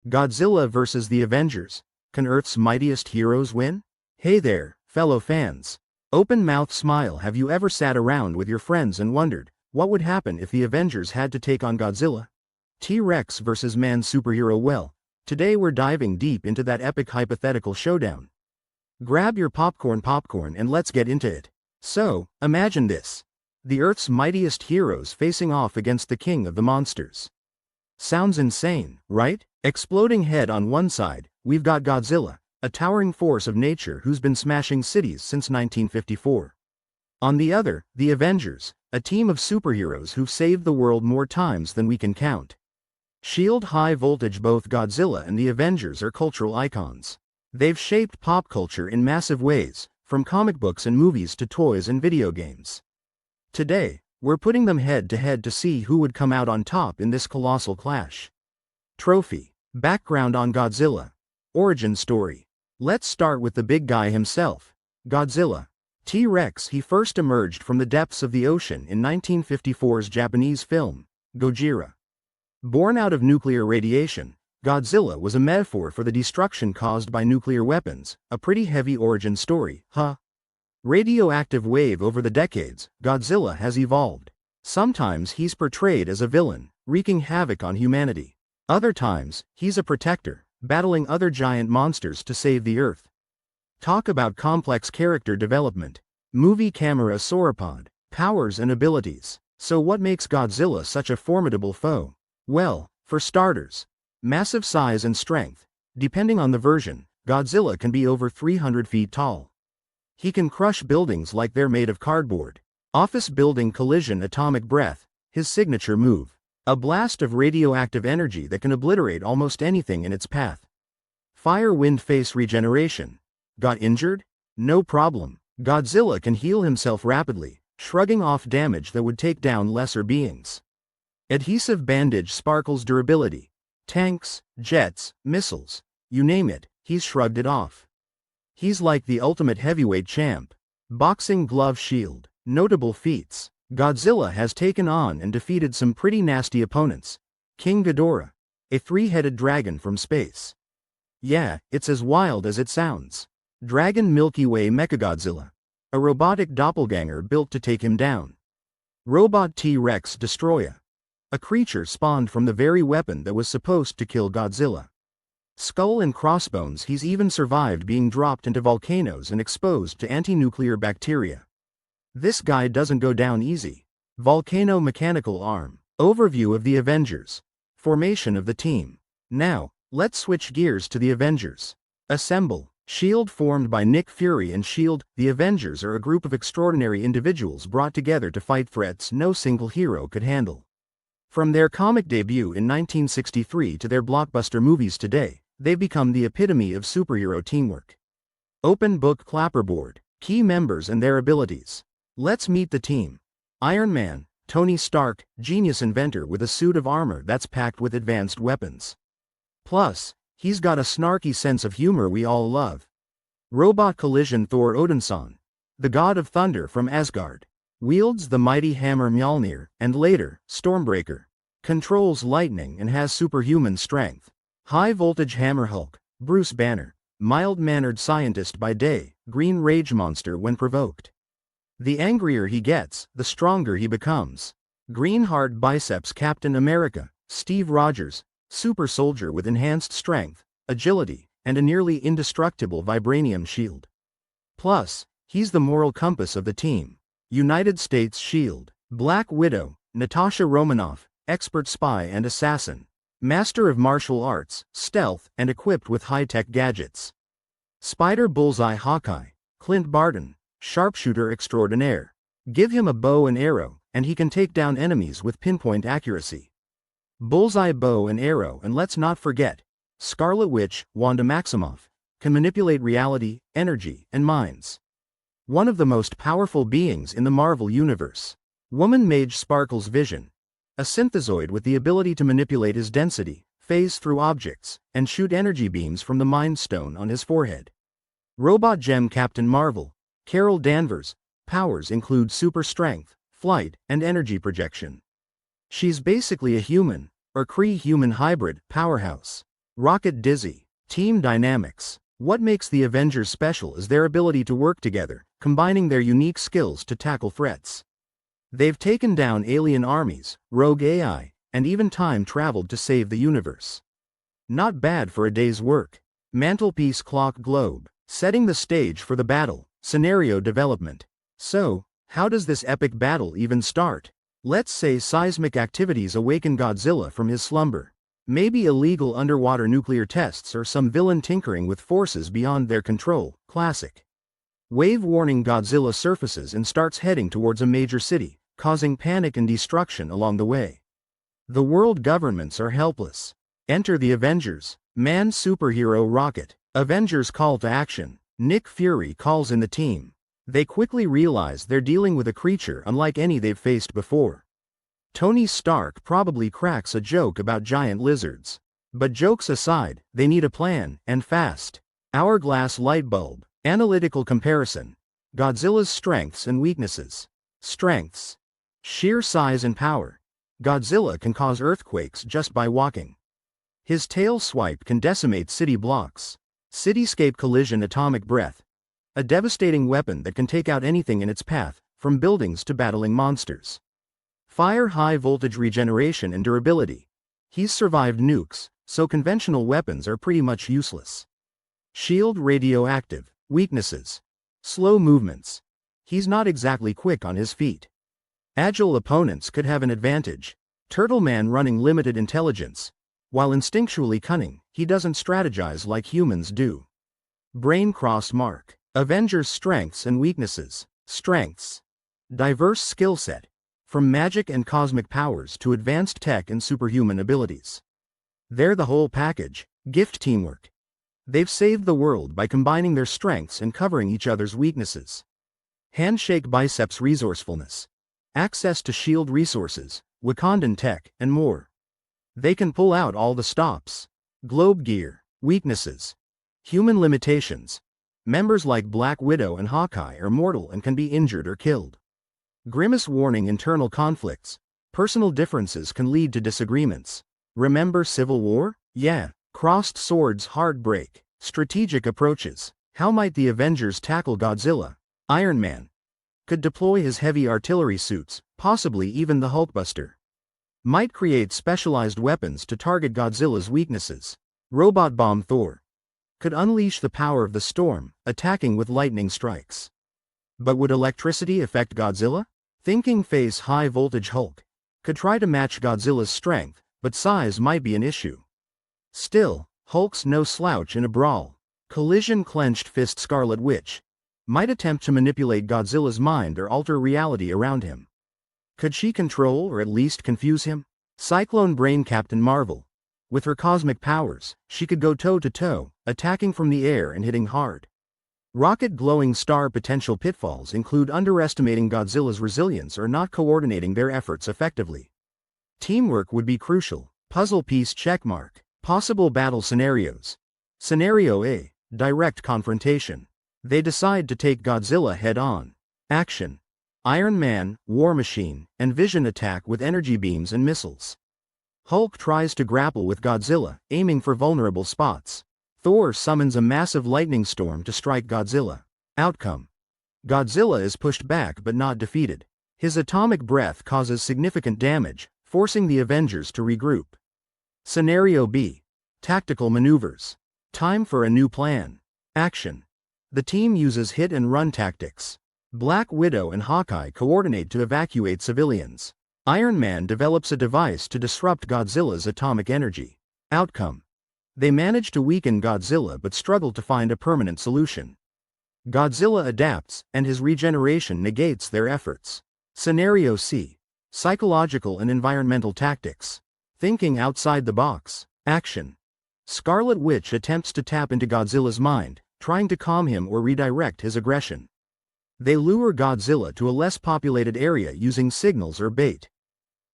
Godzilla vs. the Avengers. Can Earth's mightiest heroes win? Hey there, fellow fans. Open mouth smile. Have you ever sat around with your friends and wondered, what would happen if the Avengers had to take on Godzilla? T-Rex vs. Man superhero. Well, today we're diving deep into that epic hypothetical showdown. Grab your popcorn and let's get into it. So, imagine this. The Earth's mightiest heroes facing off against the king of the monsters. Sounds insane, right? Exploding head on one side, we've got Godzilla, a towering force of nature who's been smashing cities since 1954. On the other, the Avengers, a team of superheroes who've saved the world more times than we can count. Shield high voltage. Both Godzilla and the Avengers are cultural icons. They've shaped pop culture in massive ways, from comic books and movies to toys and video games. Today, we're putting them head to head to see who would come out on top in this colossal clash. Trophy. Background on Godzilla. Origin story. Let's start with the big guy himself, Godzilla. T-Rex. He first emerged from the depths of the ocean in 1954's Japanese film, Gojira. Born out of nuclear radiation, Godzilla was a metaphor for the destruction caused by nuclear weapons, a pretty heavy origin story, huh? Radioactive wave. Over the decades, Godzilla has evolved. Sometimes he's portrayed as a villain, wreaking havoc on humanity. Other times, he's a protector, battling other giant monsters to save the Earth. Talk about complex character development. Movie camera sauropod, powers and abilities. So what makes Godzilla such a formidable foe? Well, for starters, massive size and strength. Depending on the version, Godzilla can be over 300 feet tall. He can crush buildings like they're made of cardboard. Office building collision. Atomic breath, his signature move. A blast of radioactive energy that can obliterate almost anything in its path. Fire wind. Face regeneration. Got injured? No problem. Godzilla can heal himself rapidly, shrugging off damage that would take down lesser beings. Adhesive bandage. Sparkles. Durability. Tanks, jets, missiles, you name it, he's shrugged it off. He's like the ultimate heavyweight champ. Boxing glove. Shield. Notable feats. Godzilla has taken on and defeated some pretty nasty opponents. King Ghidorah, a three-headed dragon from space. Yeah, it's as wild as it sounds. Dragon. Milky Way. Mechagodzilla, a robotic doppelganger built to take him down. Robot T-Rex. Destroyer, a creature spawned from the very weapon that was supposed to kill Godzilla. Skull and crossbones. He's even survived being dropped into volcanoes and exposed to anti-nuclear bacteria. This guy doesn't go down easy. Volcano. Mechanical arm. Overview of the Avengers. Formation of the team. Now, let's switch gears to the Avengers. Assemble. Shield. Formed by Nick Fury and Shield, the Avengers are a group of extraordinary individuals brought together to fight threats no single hero could handle. From their comic debut in 1963 to their blockbuster movies today, they've become the epitome of superhero teamwork. Open book. Clapperboard. Key members and their abilities. Let's meet the team. Iron Man, Tony Stark, genius inventor with a suit of armor that's packed with advanced weapons. Plus, he's got a snarky sense of humor we all love. Robot Collision. Thor Odinson, the god of thunder from Asgard. Wields the mighty hammer Mjolnir, and later, Stormbreaker. Controls lightning and has superhuman strength. High voltage hammer. Hulk, Bruce Banner, mild-mannered scientist by day, green rage monster when provoked. The angrier he gets, the stronger he becomes. Green hard biceps. Captain America, Steve Rogers, super soldier with enhanced strength, agility, and a nearly indestructible vibranium shield. Plus, he's the moral compass of the team. United States Shield. Black Widow, Natasha Romanoff, expert spy and assassin. Master of martial arts, stealth, and equipped with high-tech gadgets. Spider. Bullseye. Hawkeye, Clint Barton, sharpshooter extraordinaire. Give him a bow and arrow, and he can take down enemies with pinpoint accuracy. Bullseye. Bow and arrow. And let's not forget, Scarlet Witch, Wanda Maximoff, can manipulate reality, energy, and minds. One of the most powerful beings in the Marvel Universe. Woman Mage. Sparkles. Vision, a synthezoid with the ability to manipulate his density, phase through objects, and shoot energy beams from the Mind Stone on his forehead. Robot Gem. Captain Marvel, Carol Danvers. Powers include super strength, flight, and energy projection. She's basically a human, or Kree human hybrid, powerhouse. Rocket dizzy. Team dynamics. What makes the Avengers special is their ability to work together, combining their unique skills to tackle threats. They've taken down alien armies, rogue AI, and even time-traveled to save the universe. Not bad for a day's work. Mantelpiece clock globe. Setting the stage for the battle. Scenario development. So, how does this epic battle even start? Let's say seismic activities awaken Godzilla from his slumber. Maybe illegal underwater nuclear tests or some villain tinkering with forces beyond their control. Classic. Wave warning. Godzilla surfaces and starts heading towards a major city, causing panic and destruction along the way. The world governments are helpless. Enter the Avengers. Man superhero Rocket. Avengers call to action. Nick Fury calls in the team. They quickly realize they're dealing with a creature unlike any they've faced before. Tony Stark probably cracks a joke about giant lizards. But jokes aside, they need a plan, and fast. Hourglass light bulb. Analytical comparison. Godzilla's strengths and weaknesses. Strengths. Sheer size and power. Godzilla can cause earthquakes just by walking. His tail swipe can decimate city blocks. Cityscape collision. Atomic breath. A devastating weapon that can take out anything in its path, from buildings to battling monsters. Fire. High voltage regeneration and durability. He's survived nukes, so conventional weapons are pretty much useless. Shield. Radioactive. Weaknesses. Slow movements. He's not exactly quick on his feet. Agile opponents could have an advantage. Turtle Man running limited intelligence. While instinctually cunning, he doesn't strategize like humans do. Brain cross mark. Avengers' strengths and weaknesses. Strengths. Diverse skill set. From magic and cosmic powers to advanced tech and superhuman abilities. They're the whole package. Gift. Teamwork. They've saved the world by combining their strengths and covering each other's weaknesses. Handshake. Biceps. Resourcefulness. Access to shield resources, Wakandan tech, and more. They can pull out all the stops. Globe gear. Weaknesses. Human limitations. Members like Black Widow and Hawkeye are mortal and can be injured or killed. Grimace warning. Internal conflicts. Personal differences can lead to disagreements. Remember Civil War? Yeah. Crossed swords. Heartbreak. Strategic approaches. How might the Avengers tackle Godzilla? Iron Man could deploy his heavy artillery suits, possibly even the Hulkbuster. Might create specialized weapons to target Godzilla's weaknesses. Robot bomb. Thor could unleash the power of the storm, attacking with lightning strikes. But would electricity affect Godzilla? Thinking face. High voltage. Hulk could try to match Godzilla's strength, but size might be an issue. Still, Hulk's no slouch in a brawl. Collision. Clenched fist. Scarlet Witch might attempt to manipulate Godzilla's mind or alter reality around him. Could she control or at least confuse him? Cyclone brain. Captain Marvel. With her cosmic powers, she could go toe-to-toe, attacking from the air and hitting hard. Rocket. Glowing star. Potential pitfalls include underestimating Godzilla's resilience or not coordinating their efforts effectively. Teamwork would be crucial. Puzzle piece. Checkmark. Possible battle scenarios. Scenario A. Direct confrontation. They decide to take Godzilla head-on. Action. Iron Man, War Machine, and Vision attack with energy beams and missiles. Hulk tries to grapple with Godzilla, aiming for vulnerable spots. Thor summons a massive lightning storm to strike Godzilla. Outcome. Godzilla is pushed back but not defeated. His atomic breath causes significant damage, forcing the Avengers to regroup. Scenario B. Tactical maneuvers. Time for a new plan. Action. The team uses hit-and-run tactics. Black Widow and Hawkeye coordinate to evacuate civilians. Iron Man develops a device to disrupt Godzilla's atomic energy. Outcome. They manage to weaken Godzilla but struggle to find a permanent solution. Godzilla adapts, and his regeneration negates their efforts. Scenario C. Psychological and environmental tactics. Thinking outside the box. Action. Scarlet Witch attempts to tap into Godzilla's mind, trying to calm him or redirect his aggression. They lure Godzilla to a less populated area using signals or bait.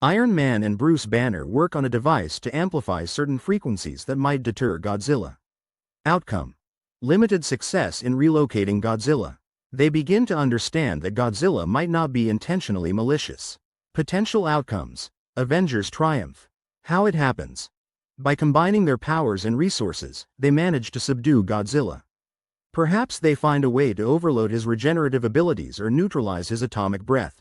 Iron Man and Bruce Banner work on a device to amplify certain frequencies that might deter Godzilla. Outcome. Limited success in relocating Godzilla. They begin to understand that Godzilla might not be intentionally malicious. Potential outcomes. Avengers triumph. How it happens. By combining their powers and resources, they manage to subdue Godzilla. Perhaps they find a way to overload his regenerative abilities or neutralize his atomic breath.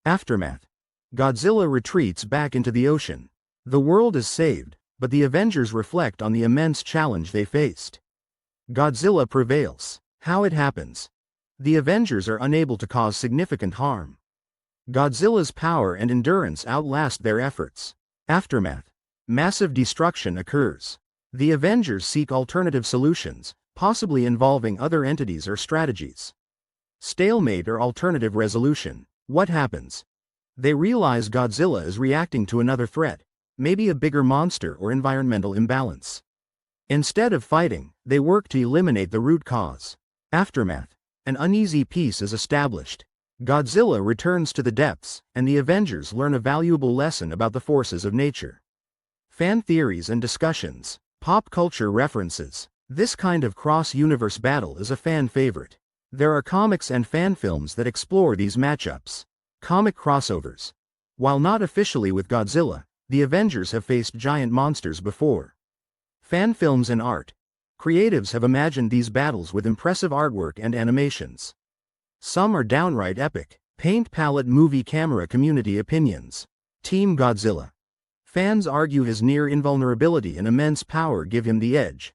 Aftermath. Godzilla retreats back into the ocean. The world is saved, but the Avengers reflect on the immense challenge they faced. Godzilla prevails. How it happens? The Avengers are unable to cause significant harm. Godzilla's power and endurance outlast their efforts. Aftermath. Massive destruction occurs. The Avengers seek alternative solutions, possibly involving other entities or strategies. Stalemate or alternative resolution. What happens? They realize Godzilla is reacting to another threat, maybe a bigger monster or environmental imbalance. Instead of fighting, they work to eliminate the root cause. Aftermath. An uneasy peace is established. Godzilla returns to the depths, and the Avengers learn a valuable lesson about the forces of nature. Fan theories and discussions. Pop culture references. This kind of cross-universe battle is a fan favorite. There are comics and fan films that explore these matchups. Comic crossovers. While not officially with Godzilla, the Avengers have faced giant monsters before. Fan films and art. Creatives have imagined these battles with impressive artwork and animations. Some are downright epic. Paint palette movie camera community opinions. Team Godzilla. Fans argue his near invulnerability and immense power give him the edge.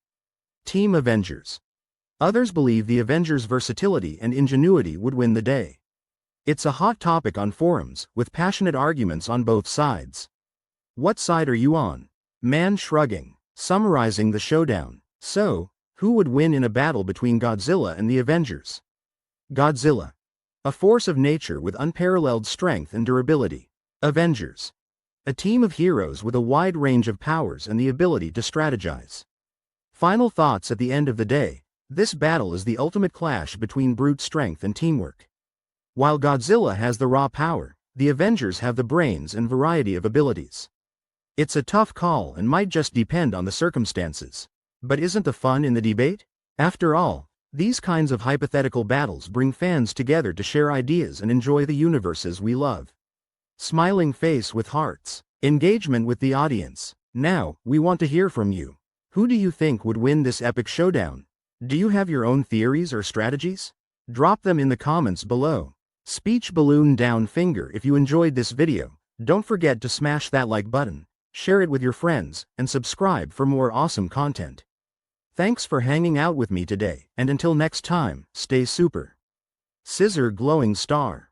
Team Avengers. Others believe the Avengers' versatility and ingenuity would win the day. It's a hot topic on forums, with passionate arguments on both sides. What side are you on? Man shrugging. Summarizing the showdown. So, who would win in a battle between Godzilla and the Avengers? Godzilla. A force of nature with unparalleled strength and durability. Avengers. A team of heroes with a wide range of powers and the ability to strategize. Final thoughts at the end of the day. This battle is the ultimate clash between brute strength and teamwork. While Godzilla has the raw power, the Avengers have the brains and variety of abilities. It's a tough call and might just depend on the circumstances. But isn't the fun in the debate? After all, these kinds of hypothetical battles bring fans together to share ideas and enjoy the universes we love. Smiling face with hearts. Engagement with the audience. Now, we want to hear from you. Who do you think would win this epic showdown? Do you have your own theories or strategies? Drop them in the comments below. Speech balloon down finger if you enjoyed this video. Don't forget to smash that like button, share it with your friends, and subscribe for more awesome content. Thanks for hanging out with me today, and until next time, stay super. Scissor glowing star.